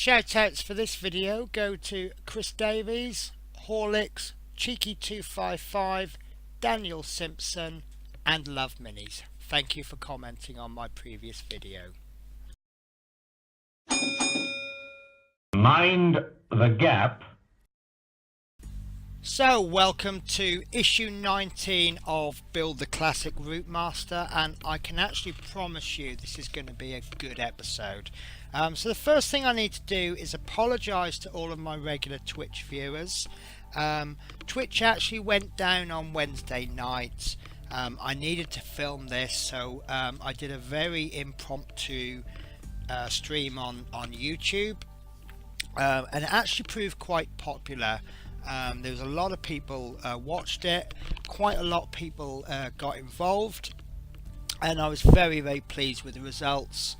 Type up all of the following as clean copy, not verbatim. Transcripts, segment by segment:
Shoutouts for this video go to Chris Davies, Horlicks, Cheeky255, Daniel Simpson and Love Minis. Thank you for commenting on my previous video. Mind the gap. So welcome to issue 19 of Build the Classic Routemaster, and I can actually promise you this is going to be a good episode. So the first thing I need to do is apologise to all of my regular Twitch viewers. Twitch actually went down on Wednesday night. I needed to film this, so I did a very impromptu stream on YouTube, and it actually proved quite popular. There was a lot of people watched it, quite a lot of people got involved, and I was very pleased with the results.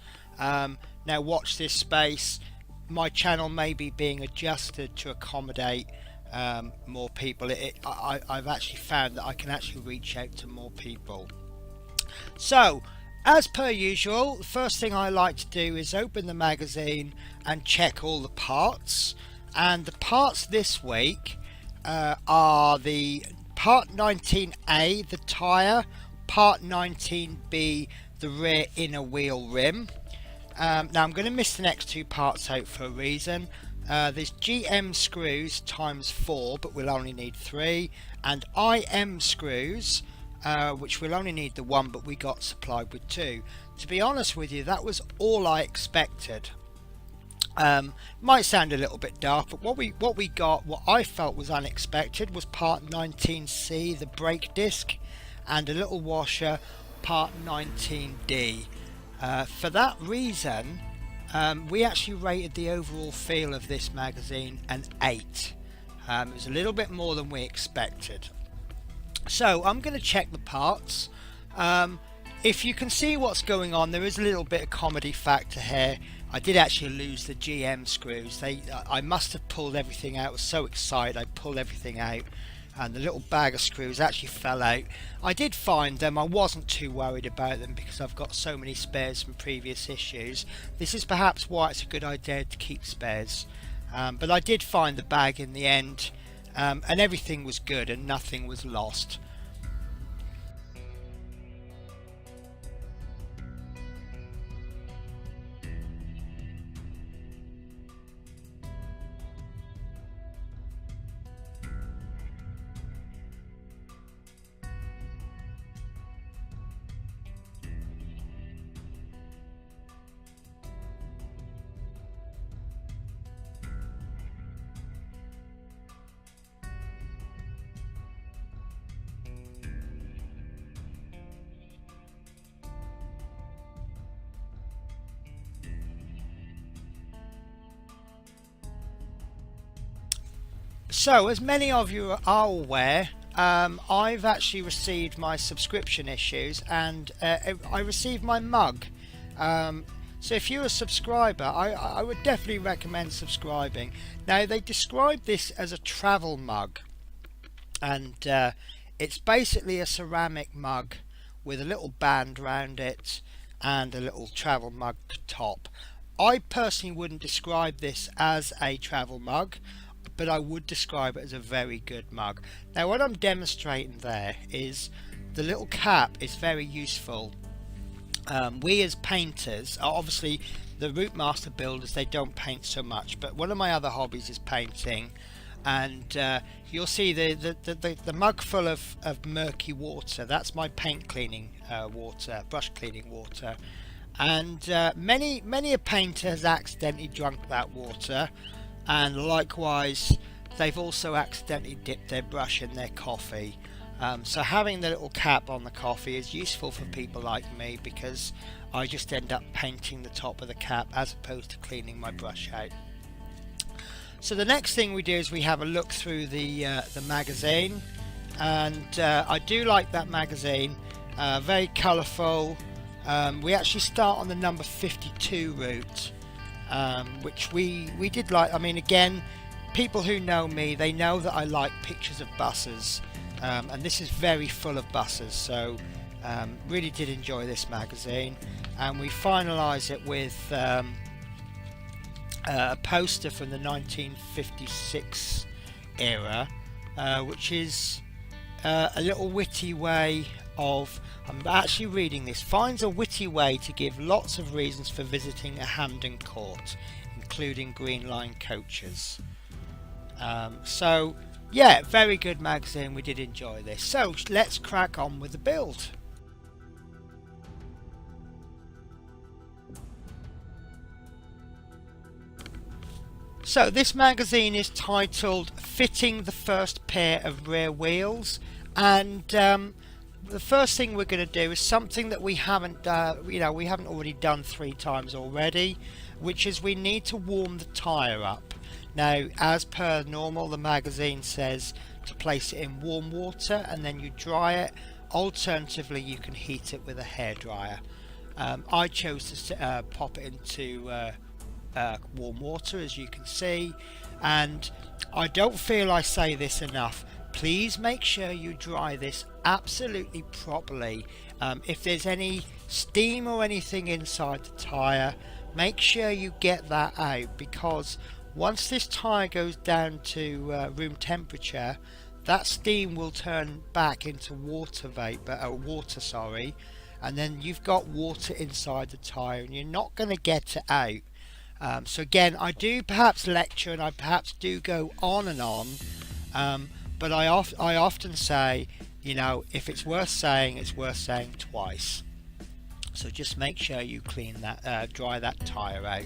Now watch this space. My channel may be being adjusted to accommodate more people. I've actually found that I can actually reach out to more people. So as per usual, the first thing I like to do is open the magazine and check all the parts. And the parts this week are the part 19A, the tyre, part 19B, the rear inner wheel rim. Now I'm going to miss the next two parts out for a reason. There's GM screws times 4, but we'll only need 3, and IM screws, which we'll only need the 1, but we got supplied with 2. To be honest with you, that was all I expected. Might sound a little bit dark, but what I felt was unexpected was part 19C, the brake disc, and a little washer, part 19D. For that reason, we actually rated the overall feel of this magazine an 8. It was a little bit more than we expected. So I'm going to check the parts. If you can see what's going on, there is a little bit of comedy factor here. I did actually lose the GM screws. I must have pulled everything out. I was so excited I pulled everything out, and the little bag of screws actually fell out. I did find them. I wasn't too worried about them because I've got so many spares from previous issues. This is perhaps why it's a good idea to keep spares. But I did find the bag in the end, and everything was good and nothing was lost. So, as many of you are aware, I've actually received my subscription issues, and I received my mug. So if you're a subscriber, I would definitely recommend subscribing. Now, they describe this as a travel mug, and it's basically a ceramic mug with a little band around it and a little travel mug top. I personally wouldn't describe this as a travel mug, but I would describe it as a very good mug. Now what I'm demonstrating there is the little cap is very useful. We as painters, obviously the Routemaster builders, they don't paint so much, but one of my other hobbies is painting, and you'll see the mug full of murky water. That's my paint cleaning water, brush cleaning water, and many a painter has accidentally drunk that water, and likewise they've also accidentally dipped their brush in their coffee. So having the little cap on the coffee is useful for people like me, because I just end up painting the top of the cap as opposed to cleaning my brush out. So the next thing we do is we have a look through the magazine, and I do like that magazine. Very colourful. We actually start on the number 52 route, which we did like. I mean, again, people who know me, they know that I like pictures of buses, and this is very full of buses, so really did enjoy this magazine. And we finalise it with a poster from the 1956 era, which is a little witty way of, I'm actually reading this, finds a witty way to give lots of reasons for visiting a Hampden Court, including Green Line coaches. So yeah, very good magazine, we did enjoy this. So let's crack on with the build. So this magazine is titled Fitting the First Pair of Rear Wheels, and the first thing we're going to do is something that we haven't already done 3 times already, which is we need to warm the tyre up. Now, as per normal, the magazine says to place it in warm water and then you dry it. Alternatively, you can heat it with a hairdryer. I chose to pop it into warm water, as you can see, and I don't feel I say this enough, please make sure you dry this absolutely properly. If there's any steam or anything inside the tyre, make sure you get that out, because once this tyre goes down to room temperature, that steam will turn back into water, and then you've got water inside the tyre and you're not going to get it out. So again, I do perhaps lecture and I perhaps do go on and on, but I often say, you know, if it's worth saying, it's worth saying twice. So just make sure you clean that, dry that tyre out.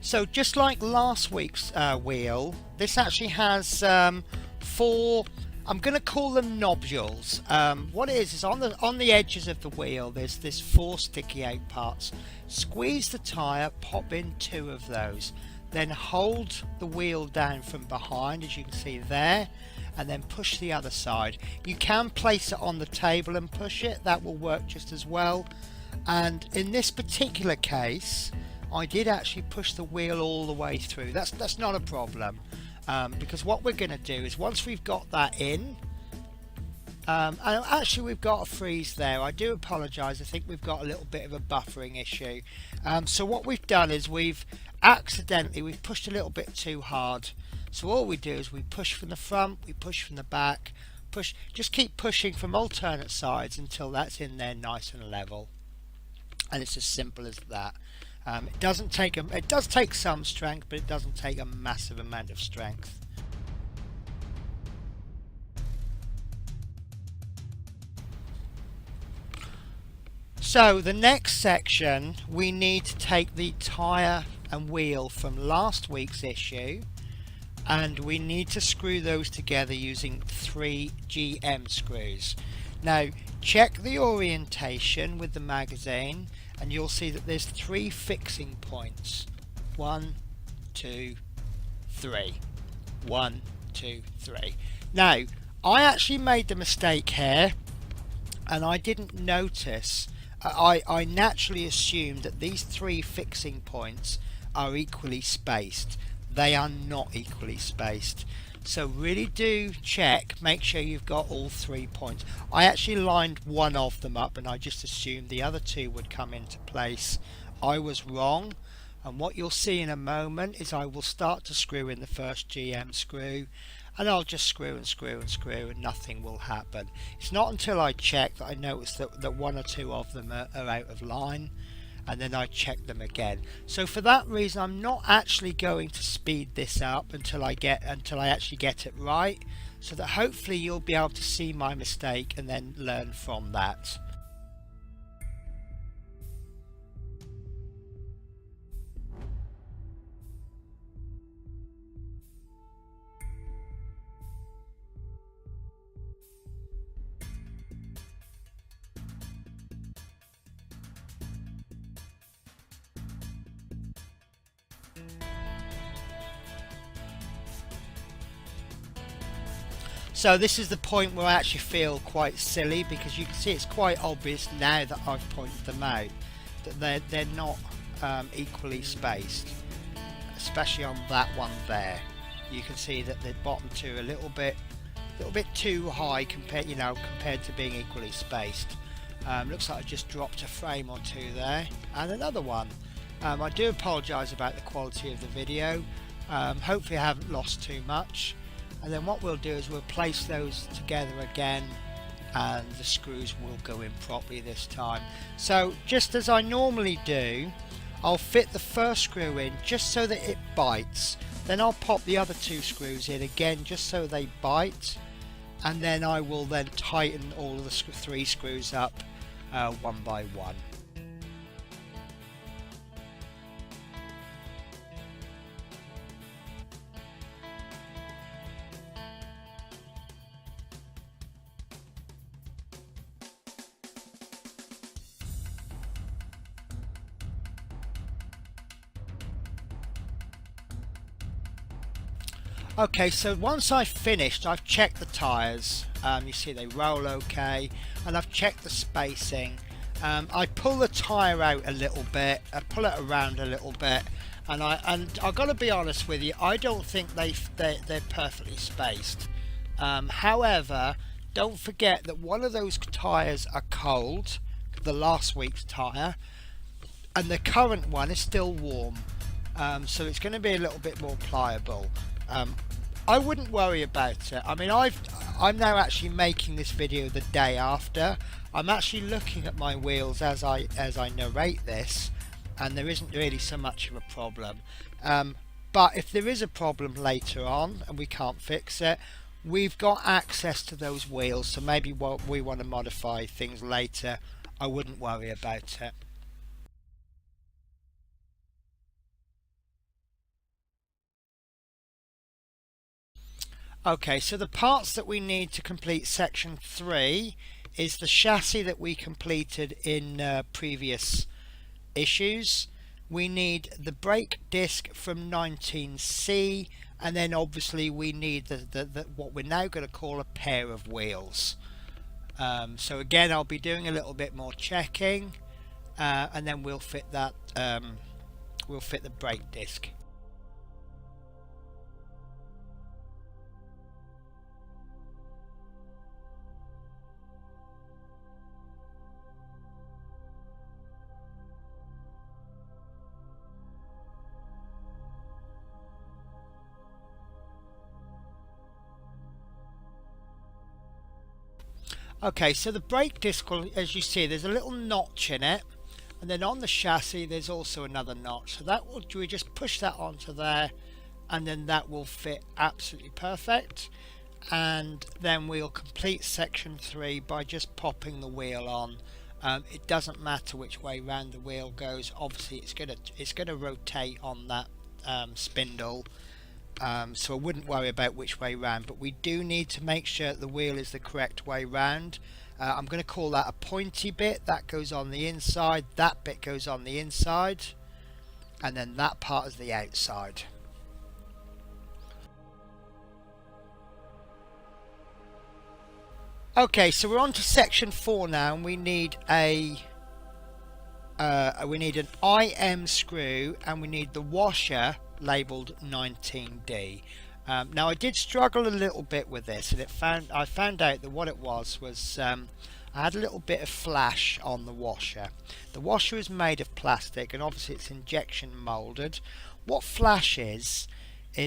So just like last week's wheel, this actually has 4, I'm going to call them nodules. What it is on the edges of the wheel there's 4 sticky out parts. Squeeze the tyre, pop in 2 of those, then hold the wheel down from behind, as you can see there, and then push the other side. You can place it on the table and push it, that will work just as well. And in this particular case, I did actually push the wheel all the way through. That's not a problem, because what we're going to do is once we've got that in, and actually we've got a freeze there. I do apologise, I think we've got a little bit of a buffering issue. So what we've done is we've pushed a little bit too hard. So all we do is we push from the front, we push from the back, just keep pushing from alternate sides until that's in there nice and level. And it's as simple as that. It does take some strength, but it doesn't take a massive amount of strength. So the next section, we need to take the tyre and wheel from last week's issue, and we need to screw those together using 3 GM screws. Now check the orientation with the magazine and you'll see that there's 3 fixing points. 1, 2, 3. 1, 2, 3. Now I actually made the mistake here and I didn't notice. I naturally assumed that these 3 fixing points are equally spaced. They are not equally spaced. So really do check, make sure you've got all 3 points. I actually lined one of them up and I just assumed the other 2 would come into place. I was wrong, and what you'll see in a moment is I will start to screw in the first GM screw, and I'll just screw and screw and screw and nothing will happen. It's not until I check that I notice that 1 or 2 of them are out of line, and then I check them again. So for that reason I'm not actually going to speed this up until I actually get it right, so that hopefully you'll be able to see my mistake and then learn from that. So this is the point where I actually feel quite silly, because you can see it's quite obvious now that I've pointed them out that they're not equally spaced, especially on that one there. You can see that the bottom 2 are a little bit too high compared to being equally spaced. Looks like I just dropped a frame or two there, and another one. I do apologise about the quality of the video. Hopefully I haven't lost too much. And then what we'll do is we'll place those together again, and the screws will go in properly this time. So just as I normally do, I'll fit the first screw in just so that it bites. Then I'll pop the other two screws in again just so they bite, and then I will then tighten all of the three screws up one by one. Okay, so once I've finished, I've checked the tyres. You see they roll okay, and I've checked the spacing. I pull the tyre out a little bit, I pull it around a little bit, and I've got to be honest with you, I don't think they're perfectly spaced. However, don't forget that one of those tyres are cold, the last week's tyre, and the current one is still warm. So it's going to be a little bit more pliable. I wouldn't worry about it. I mean, I'm now actually making this video the day after. I'm actually looking at my wheels as I narrate this, and there isn't really so much of a problem. But if there is a problem later on and we can't fix it, we've got access to those wheels, so maybe we want to modify things later. I wouldn't worry about it. Okay, so the parts that we need to complete section 3 is the chassis that we completed in previous issues. We need the brake disc from 19C, and then obviously we need the what we're now going to call a pair of wheels. So again, I'll be doing a little bit more checking, and then we'll fit that. We'll fit the brake disc. Okay, so the brake disc, as you see, there's a little notch in it, and then on the chassis there's also another notch. So that will, we just push that onto there, and then that will fit absolutely perfect. And then we'll complete section 3 by just popping the wheel on. It doesn't matter which way round the wheel goes. Obviously, it's gonna rotate on that spindle. So I wouldn't worry about which way round, but we do need to make sure the wheel is the correct way round. I'm going to call that a pointy bit. That goes on the inside, that bit goes on the inside, and then that part is the outside. Okay, so we're on to section 4 now, and we need an IM screw, and we need the washer labelled 19D. Now I did struggle a little bit with this, and I found out that what it was I had a little bit of flash on the washer. The washer is made of plastic, and obviously it's injection moulded. What flash is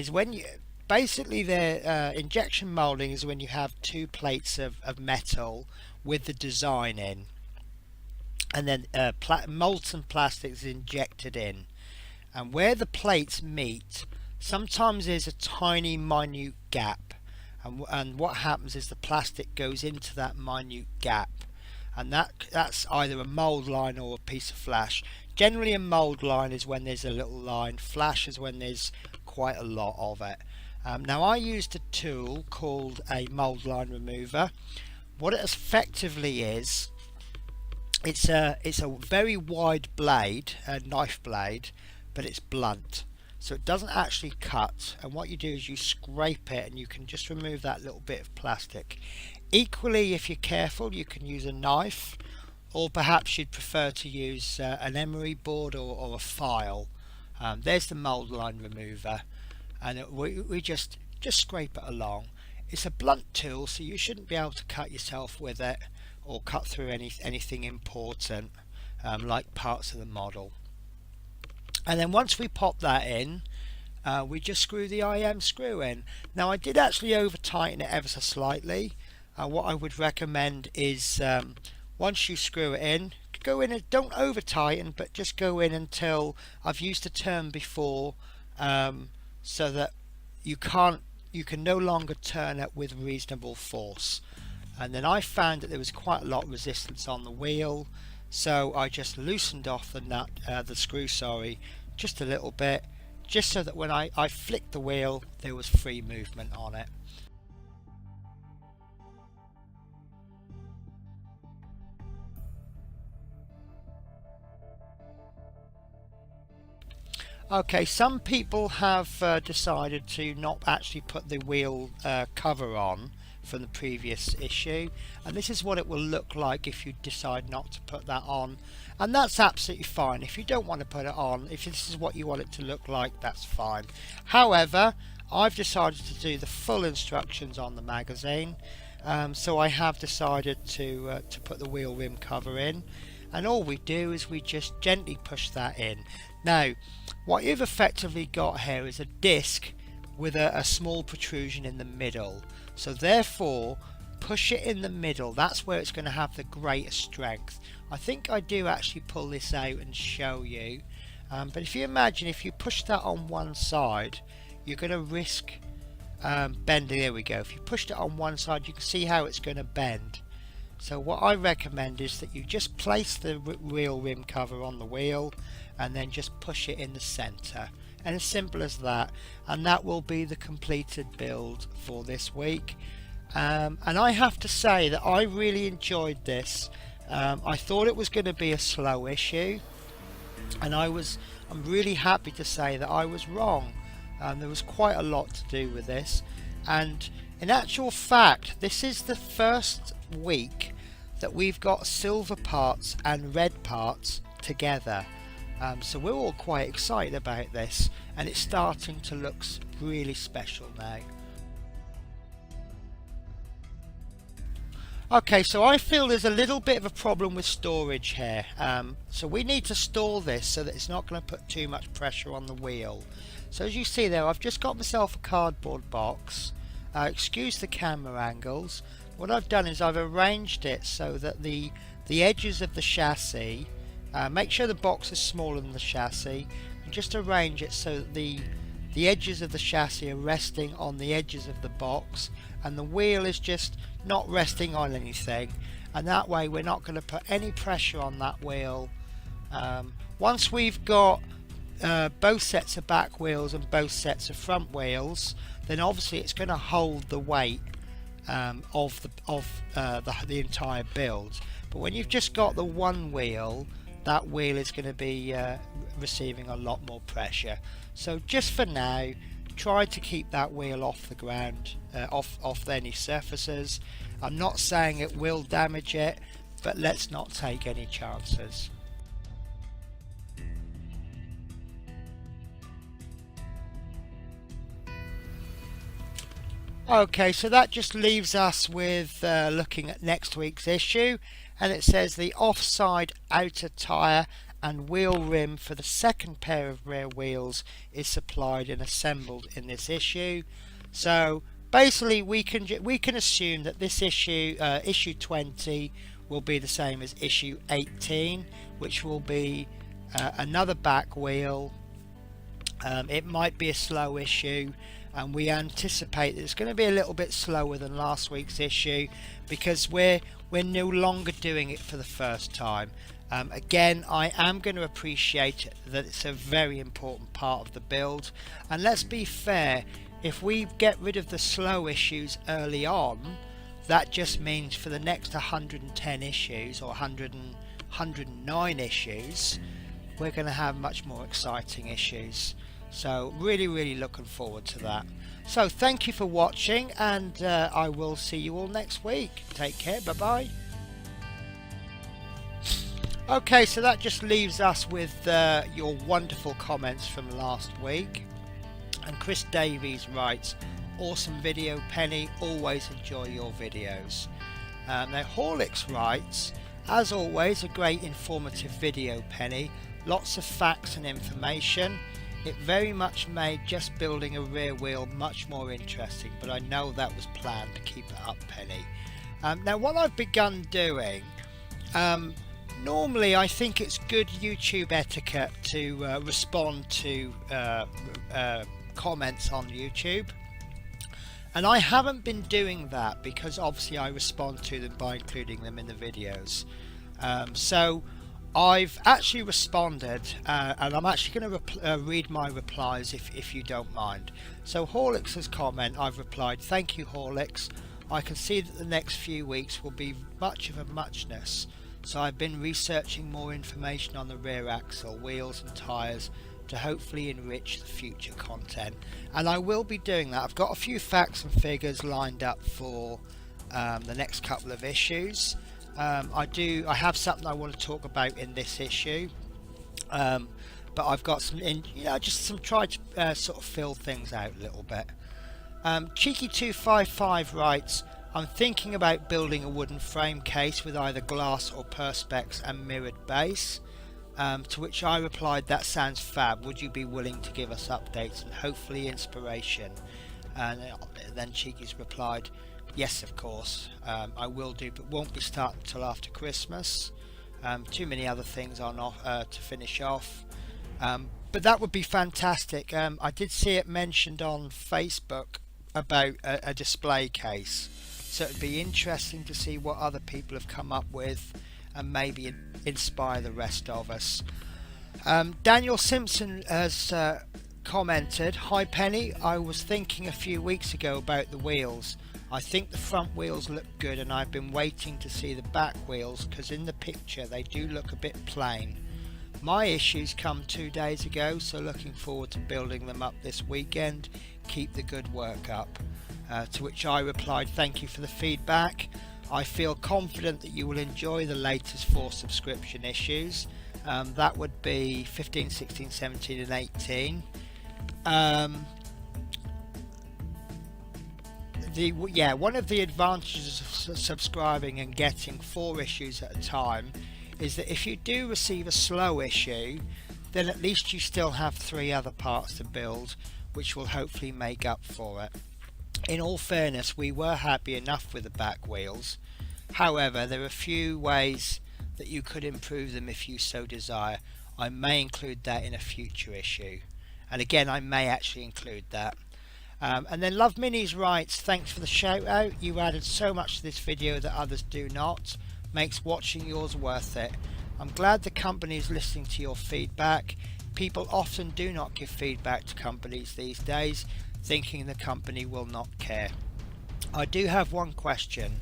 when you basically the injection moulding is when you have two plates of metal with the design in, and then molten plastic is injected in. And where the plates meet, sometimes there's a tiny minute gap, and what happens is the plastic goes into that minute gap, and that's either a mould line or a piece of flash. Generally a mould line is when there's a little line, flash is when there's quite a lot of it. Now I used a tool called a mould line remover. What it effectively is, it's a very wide blade, a knife blade, but it's blunt, so it doesn't actually cut, and what you do is you scrape it and you can just remove that little bit of plastic. Equally, if you're careful, you can use a knife, or perhaps you'd prefer to use an emery board or a file. There's the mould line remover, and we just scrape it along. It's a blunt tool, so you shouldn't be able to cut yourself with it, or cut through anything important, like parts of the model. And then once we pop that in, we just screw the IM screw in. Now I did actually over tighten it ever so slightly. What I would recommend is once you screw it in, go in and don't over tighten, but just go in until I've used the term before, so that you can no longer turn it with reasonable force. And then I found that there was quite a lot of resistance on the wheel, so I just loosened off the nut, the screw, sorry, just a little bit, just so that when I flicked the wheel there was free movement on it. Okay, some people have decided to not actually put the wheel cover on from the previous issue, and this is what it will look like if you decide not to put that on, and that's absolutely fine. If you don't want to put it on, if this is what you want it to look like, that's fine. However, I've decided to do the full instructions on the magazine, so I have decided to put the wheel rim cover in, and all we do is we just gently push that in. Now what you've effectively got here is a disc with a small protrusion in the middle, so therefore push it in the middle. That's where it's going to have the greatest strength. I think I do actually pull this out and show you, but if you imagine if you push that on one side, you're going to risk bending. There we go. If you pushed it on one side, you can see how it's going to bend. So what I recommend is that you just place the wheel rim cover on the wheel and then just push it in the center, and as simple as that, and that will be the completed build for this week. And I have to say that I really enjoyed this. I thought it was going to be a slow issue, and I'm really happy to say that I was wrong. There was quite a lot to do with this, and in actual fact this is the first week that we've got silver parts and red parts together. So we're all quite excited about this, and it's starting to look really special now. Okay, so I feel there's a little bit of a problem with storage here, so we need to store this so that it's not going to put too much pressure on the wheel. So as you see there, I've just got myself a cardboard box. Excuse the camera angles. What I've done is I've arranged it so that the edges of the chassis, make sure the box is smaller than the chassis, and just arrange it so that the edges of the chassis are resting on the edges of the box, and the wheel is just not resting on anything, and that way we're not going to put any pressure on that wheel. Once we've got both sets of back wheels and both sets of front wheels, then obviously it's going to hold the weight of the entire build. But when you've just got the one wheel, that wheel is going to be receiving a lot more pressure. So just for now, try to keep that wheel off the ground, off any surfaces. I'm not saying it will damage it, but let's not take any chances. Okay, so that just leaves us with looking at next week's issue, and it says the offside outer tyre and wheel rim for the second pair of rear wheels is supplied and assembled in this issue. So basically we can assume that this issue, issue 20, will be the same as issue 18, which will be another back wheel. It might be a slow issue, and we anticipate that it's going to be a little bit slower than last week's issue because we're no longer doing it for the first time. Again, I am going to appreciate that it's a very important part of the build, and let's be fair, if we get rid of the slow issues early on, that just means for the next 110 issues or 109 issues, we're going to have much more exciting issues. So really looking forward to that. So thank you for watching, and I will see you all next week. Take care, bye bye. Okay, so that just leaves us with your wonderful comments from last week. And Chris Davies writes, awesome video Penny, always enjoy your videos. Now Horlicks writes, as always, a great informative video, Penny. Lots of facts and information. It very much made just building a rear wheel much more interesting, but I know that was planned to keep it up, Penny. Now what I've begun doing, normally I think it's good YouTube etiquette to respond to comments on YouTube. And I haven't been doing that because obviously I respond to them by including them in the videos. So I've actually responded, and I'm actually going to read my replies if you don't mind. So Horlicks' comment, I've replied, thank you Horlicks. I can see that the next few weeks will be much of a muchness. So I've been researching more information on the rear axle, wheels and tyres to hopefully enrich the future content, and I will be doing that. I've got a few facts and figures lined up for the next couple of issues. I have something I want to talk about in this issue, but I've got some try to sort of fill things out a little bit. Cheeky255 writes, I'm thinking about building a wooden frame case with either glass or perspex and mirrored base. To which I replied, that sounds fab, would you be willing to give us updates and hopefully inspiration? And then Cheeky's replied, yes of course, I will do, but won't be starting until after Christmas. Too many other things on to finish off, but that would be fantastic. I did see it mentioned on Facebook about a display case, so it'd be interesting to see what other people have come up with and maybe inspire the rest of us. Daniel Simpson has commented, hi Penny, I was thinking a few weeks ago about the wheels. I think the front wheels look good and I've been waiting to see the back wheels because in the picture they do look a bit plain. My issues come 2 days ago, so looking forward to building them up this weekend. Keep the good work up. To which I replied, thank you for the feedback. I feel confident that you will enjoy the latest 4 subscription issues. That would be 15, 16, 17 and 18. One of the advantages of subscribing and getting 4 issues at a time is that if you do receive a slow issue, then at least you still have 3 other parts to build, which will hopefully make up for it. In all fairness, we were happy enough with the back wheels. However, there are a few ways that you could improve them if you so desire. I may include that in a future issue, and again I may actually include that. And then Love Minis writes, thanks for the shout out, you added so much to this video that others do not, makes watching yours worth it. I'm glad the company is listening to your feedback. People often do not give feedback to companies these days, thinking the company will not care. I do have one question.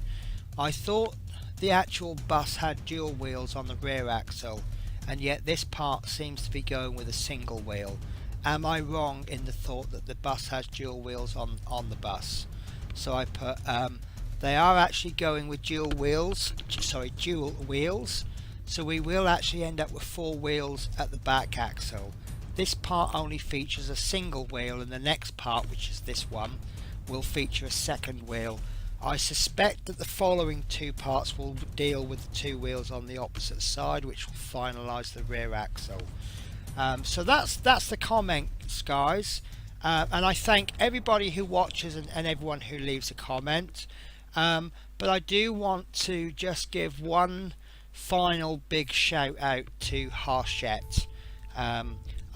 I thought the actual bus had dual wheels on the rear axle, and yet this part seems to be going with a single wheel. Am I wrong in the thought that the bus has dual wheels on the bus? So I put they are actually going with dual wheels, so we will actually end up with 4 wheels at the back axle. This part only features a single wheel, and the next part, which is this one, will feature a second wheel. I suspect that the following 2 parts will deal with the 2 wheels on the opposite side, which will finalise the rear axle. So that's the comments, guys, and I thank everybody who watches and everyone who leaves a comment. But I do want to just give one final big shout out to Hachette.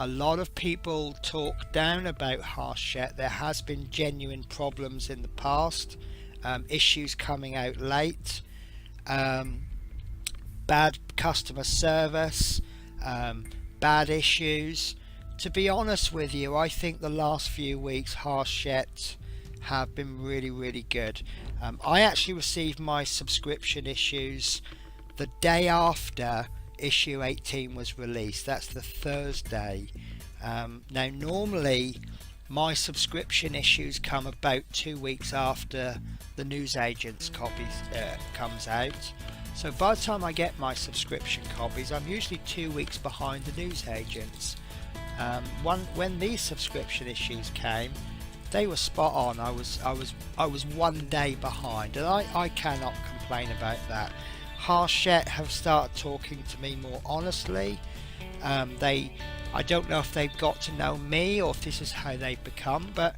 A lot of people talk down about Hachette. There has been genuine problems in the past, issues coming out late, bad customer service, bad issues. To be honest with you, I think the last few weeks Hachette have been really good. I actually received my subscription issues the day after issue 18 was released. That's the Thursday. Now normally my subscription issues come about 2 weeks after the newsagent's copy comes out. So by the time I get my subscription copies, I'm usually 2 weeks behind the newsagents. When these subscription issues came, they were spot on. I was 1 day behind, and I cannot complain about that. Hachette have started talking to me more honestly. I don't know if they've got to know me or if this is how they've become, but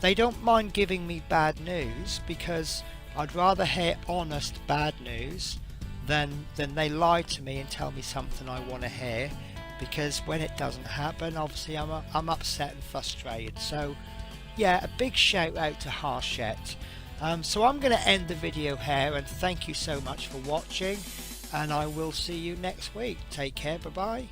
they don't mind giving me bad news, because I'd rather hear honest bad news than they lie to me and tell me something I want to hear, because when it doesn't happen, obviously I'm upset and frustrated. So yeah, a big shout out to Hachette. So I'm going to end the video here, and thank you so much for watching, and I will see you next week. Take care, bye bye.